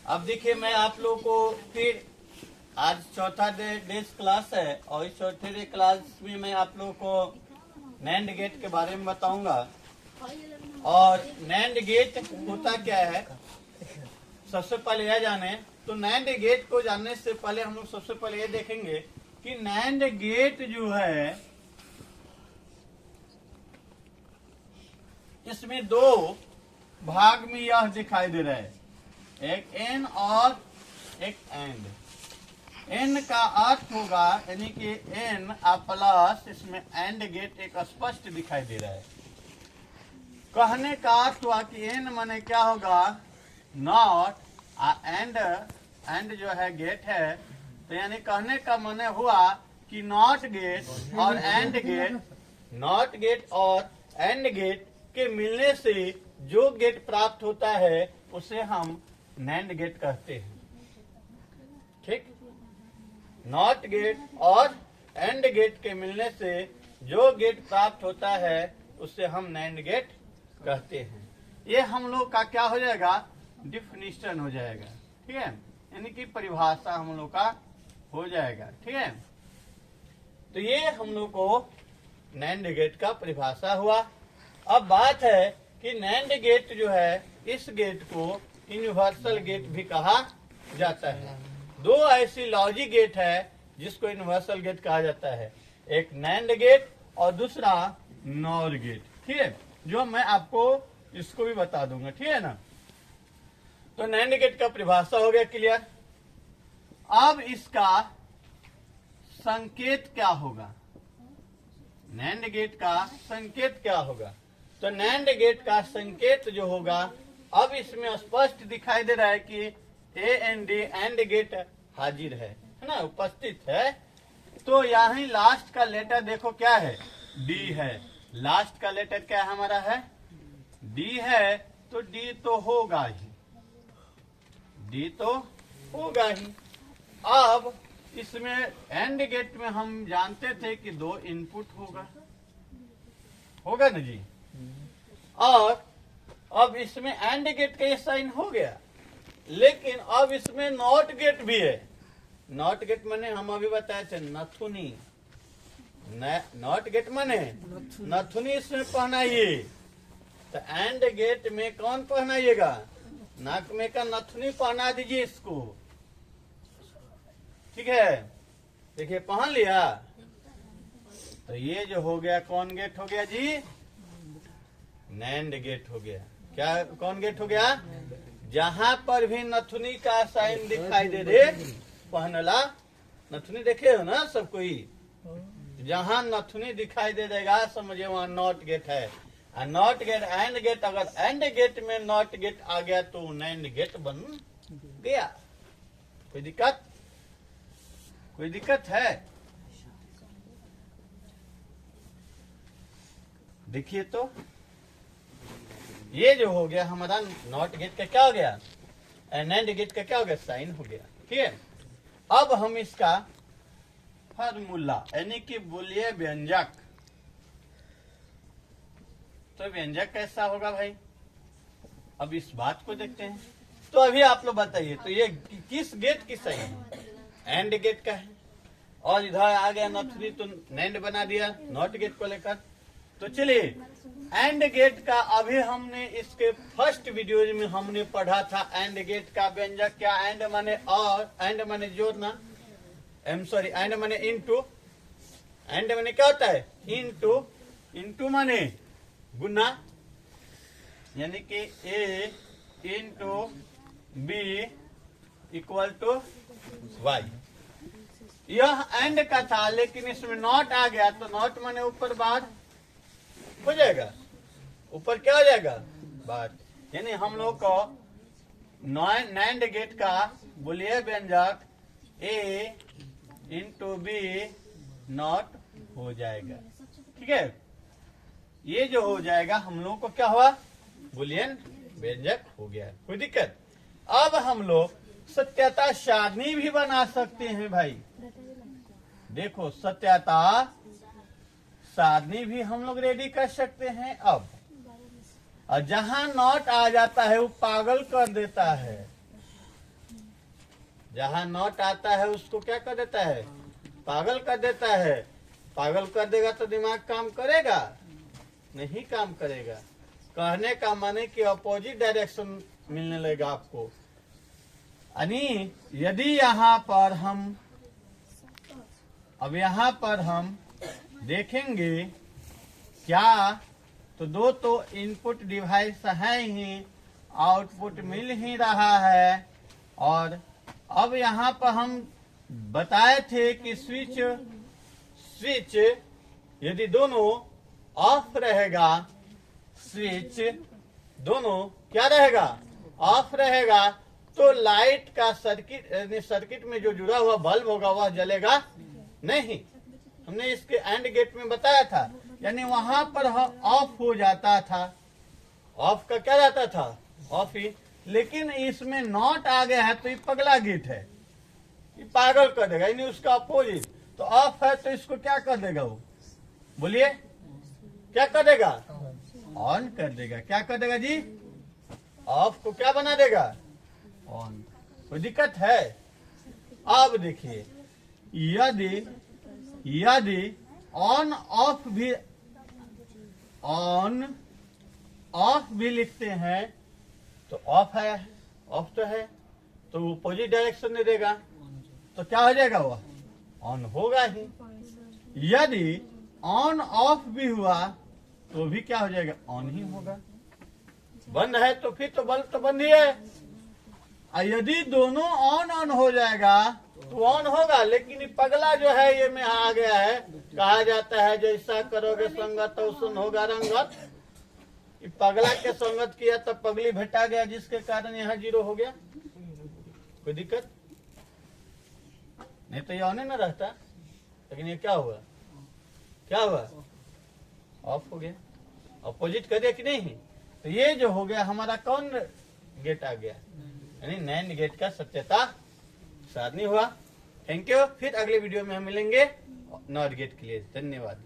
अब देखिए मैं आप लोगों को फिर आज चौथा डेज क्लास है और इस चौथे डे क्लास में मैं आप लोगों को नैंड गेट के बारे में बताऊंगा। और नैंड गेट होता क्या है सबसे पहले यह जाने। तो नैंड गेट को जानने से पहले हम लोग सबसे पहले ये देखेंगे कि नैंड गेट जो है इसमें दो भाग में यह दिखाई दे रहा है, एक एन और एक एंड। एन का अर्थ होगा यानी कि एन प्लस इसमें एंड गेट एक स्पष्ट दिखाई दे रहा है। कहने का अर्थ हुआ कि एन माने क्या होगा नॉट एंड जो है गेट है। तो यानी कहने का माने हुआ कि नॉट गेट और एंड गेट, नॉट गेट और एंड गेट के मिलने से जो गेट प्राप्त होता है उसे हम नैंड गेट कहते हैं। ठीक, नॉट गेट और एंड गेट के मिलने से जो गेट प्राप्त होता है उसे हम नैंड गेट कहते हैं। ये हम लोग का क्या हो जाएगा, डिफिनीशन हो जाएगा। ठीक है, यानी कि परिभाषा हम लोग का हो जाएगा। ठीक है, तो ये हम लोग को नैंड गेट का परिभाषा हुआ। अब बात है कि नैंड गेट जो है इस गेट को यूनिवर्सल गेट भी कहा जाता है। दो ऐसी लॉजिक गेट है जिसको यूनिवर्सल गेट कहा जाता है, एक नैंड गेट और दूसरा नॉर गेट। ठीक है, जो मैं आपको इसको भी बता दूंगा। ठीक है ना। तो नैंड गेट का परिभाषा हो गया क्लियर। अब इसका संकेत क्या होगा, नैंड गेट का संकेत क्या होगा। तो नैंड गेट का संकेत जो होगा, अब इसमें स्पष्ट दिखाई दे रहा है कि A N D and gate हाजिर है ना, उपस्थित है। तो यहाँ लास्ट का लेटर देखो क्या है, डी है। लास्ट का लेटर क्या हमारा है, डी है। तो डी तो होगा ही, डी तो होगा ही। अब इसमें एंड गेट में हम जानते थे कि दो इनपुट होगा ना जी। और अब इसमें एंड गेट का ये साइन हो गया, लेकिन अब इसमें नॉट गेट भी है। नॉट गेट माने हम अभी बताए थे नथुनी, नॉट गेट माने नथुनी इसमें पहनाइए। तो एंड गेट में कौन पहनाइएगा, नाक में का नथुनी पहना दीजिए इसको। ठीक है, देखिए पहन लिया। तो ये जो हो गया कौन गेट हो गया जी, नैंड गेट हो गया। क्या कौन गेट हो गया, जहां पर भी नथुनी का साइन दिखाई दे दे पहनला। नथुनी देखे हो ना सब कोई, जहां नथुनी दिखाई दे देगा समझे वहां नॉट गेट है। नॉट गेट एंड गेट, अगर एंड गेट में नॉट गेट आ गया तो नैंड गेट बन गया। कोई दिक्कत, कोई दिक्कत है। देखिए तो ये जो हो गया हमारा नॉट गेट का क्या हो गया, नैंड गेट का क्या हो गया, साइन हो गया। ठीक है, अब हम इसका फार्मूला यानी कि बोलिए व्यंजक। तो व्यंजक कैसा होगा भाई, अब इस बात को देखते हैं। तो अभी आप लोग बताइए, तो ये किस गेट की साइन है, एंड गेट का है। और इधर आ गया नथुनी तो नैंड बना दिया नॉट गेट को लेकर। तो चलिए एंड गेट का अभी हमने इसके फर्स्ट वीडियो में हमने पढ़ा था एंड गेट का व्यंजक क्या, एंड माने और, एंड माने जोड़ना, एंड माने इनटू। एंड माने क्या होता है, इनटू। इनटू माने गुना, यानी कि A into B equal to Y. यह एंड का था, लेकिन इसमें नॉट आ गया तो नॉट माने ऊपर बार हो जाएगा, ऊपर क्या हो जाएगा, बार। यानी हम लोग को नैंड गेट का बुलियन व्यंजक ए इंटू बी नॉट हो जाएगा। ठीक है, ये जो हो जाएगा हम लोग को क्या हुआ, बुलियन व्यंजक हो गया। कोई दिक्कत। अब हम लोग सत्यता सारणी भी बना सकते हैं भाई। देखो सत्यता सारणी भी हम लोग रेडी कर सकते हैं। अब और जहां नॉट आ जाता है वो पागल कर देता है। जहाँ नॉट आता है उसको क्या कर देता है, पागल कर देता है। पागल कर देगा तो दिमाग काम करेगा, नहीं काम करेगा। कहने का माने कि अपोजिट डायरेक्शन मिलने लगेगा आपको। यानी यदि यहाँ पर हम अब यहाँ पर हम देखेंगे क्या, तो दो तो इनपुट डिवाइस है ही, आउटपुट मिल ही रहा है। और अब यहाँ पर हम बताए थे कि स्विच यदि दोनों ऑफ रहेगा, स्विच दोनों क्या रहेगा, ऑफ रहेगा, तो लाइट का सर्किट में जो जुड़ा हुआ बल्ब होगा वह जलेगा नहीं। हमने इसके एंड गेट में बताया था, यानी वहां पर ऑफ हो जाता था। ऑफ का क्या रहता था, ऑफ ही। लेकिन इसमें नॉट आ गया है तो ये पगला गेट है, ये पागल कर देगा, यानी उसका अपोजिट। तो ऑफ है तो इसको क्या कर देगा वो, बोलिए क्या कर देगा, ऑन कर देगा। क्या कर देगा जी, ऑफ को क्या बना देगा, ऑन। कोई दिक्कत है? अब देखिए, यदि ऑन ऑफ भी लिखते हैं तो ऑफ है, ऑफ तो है, तो अपोजिट डायरेक्शन में देगा तो क्या हो जाएगा, वह ऑन होगा ही। यदि ऑन ऑफ भी हुआ तो भी क्या हो जाएगा, ऑन ही होगा। बंद है तो फिर तो बल्ब तो बंद ही है। और यदि दोनों ऑन हो जाएगा तो ऑन होगा। लेकिन ये पगला जो है ये में आ गया है, कहा जाता है जैसा करोगे संगत वैसन होगा रंगत। ये पगला के संगत किया तब पगली भेटा गया, जिसके कारण यहाँ 0 हो गया। कोई दिक्कत नहीं, तो ये ऑन ही ना रहता। लेकिन ये क्या हुआ, क्या हुआ, ऑफ हो गया। अपोजिट करे कि नहीं, तो ये जो हो गया हमारा कौन गेट आ गया, यानी नैन गेट का सत्यता साधनी हुआ। Thank you. फिर अगले वीडियो में हम मिलेंगे नॉट गेट के लिए। धन्यवाद।